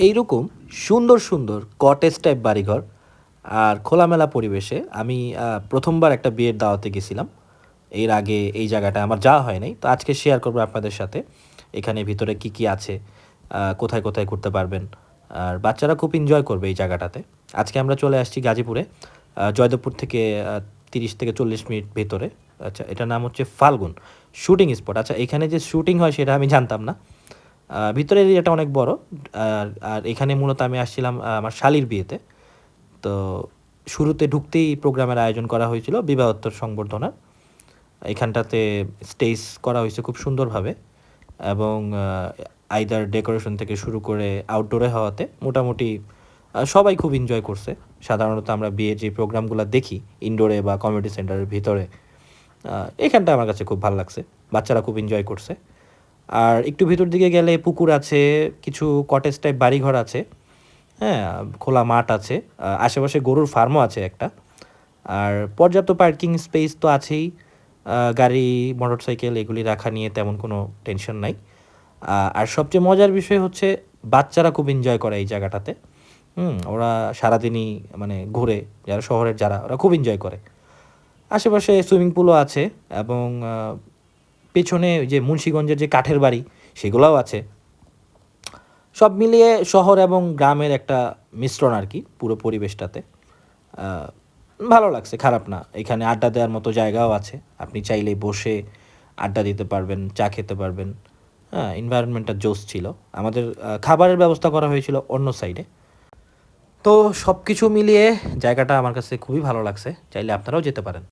এইরকম সুন্দর সুন্দর কটেজ টাইপ বাড়িঘর আর খোলামেলা পরিবেশে আমি প্রথমবার একটা বিয়ের দাওয়াতে গেছিলাম। এর আগে এই জায়গাটায় আমার যাওয়া হয় নাই। তো আজকে শেয়ার করবো আপনাদের সাথে এখানে ভিতরে কি কি আছে, কোথায় কোথায় ঘুরতে পারবেন। আর বাচ্চারা খুব এনজয় করবে এই জায়গাটাতে। আজকে আমরা চলে আসছি গাজীপুরে, জয়দেবপুর থেকে 30 থেকে 40 মিনিট ভেতরে। আচ্ছা, এটার নাম হচ্ছে ফাল্গুন শুটিং স্পট। আচ্ছা, এখানে যে শুটিং হয় সেটা আমি জানতাম না। ভিতরের এরিয়াটা অনেক বড়। আর এখানে মূলত আমি আসছিলাম আমার শালির বিয়েতে। তো শুরুতে ঢুকতেই প্রোগ্রামের আয়োজন করা হয়েছিল বিবাহোত্তর সংবর্ধনার। এখানটাতে স্টেজ করা হয়েছে খুব সুন্দরভাবে, এবং আইদার ডেকোরেশন থেকে শুরু করে আউটডোরে হওয়াতে মোটামুটি সবাই খুব এনজয় করছে। সাধারণত আমরা বিয়ের যে প্রোগ্রামগুলো দেখি ইনডোরে বা কমিউনিটি সেন্টারের ভিতরে, এখানটা আমার কাছে খুব ভালো লাগছে। বাচ্চারা খুব এনজয় করছে। আর একটু ভিতর দিকে গেলে পুকুর আছে, কিছু কটেজ টাইপ বাড়িঘর আছে, হ্যাঁ, খোলা মাঠ আছে, আশেপাশে গরুর ফার্মও আছে একটা। আর পর্যাপ্ত পার্কিং স্পেস তো আছেই। গাড়ি, মোটরসাইকেল এগুলি রাখা নিয়ে তেমন কোনো টেনশন নাই। আর সবচেয়ে মজার বিষয় হচ্ছে বাচ্চারা খুব এনজয় করে এই জায়গাটাতে। ওরা সারাদিনই মানে ঘুরে, যারা শহরের যারা, ওরা খুব এনজয় করে। আশেপাশে সুইমিং পুলও আছে, এবং পেছনে ওই যে মুন্সিগঞ্জের যে কাঠের বাড়ি সেগুলোও আছে। সব মিলিয়ে শহর এবং গ্রামের একটা মিশ্রণ আর কি পুরো পরিবেশটাতে। আহ, ভালো লাগছে, খারাপ না। এখানে আড্ডা দেওয়ার মতো জায়গাও আছে, আপনি চাইলে বসে আড্ডা দিতে পারবেন, চা খেতে পারবেন। হ্যাঁ, এনভায়রনমেন্টটা জোস ছিল। আমাদের খাবারের ব্যবস্থা করা হয়েছিল অন্য সাইডে। তো সব কিছু মিলিয়ে জায়গাটা আমার কাছে খুবই ভালো লাগছে, চাইলে আপনারাও যেতে পারেন।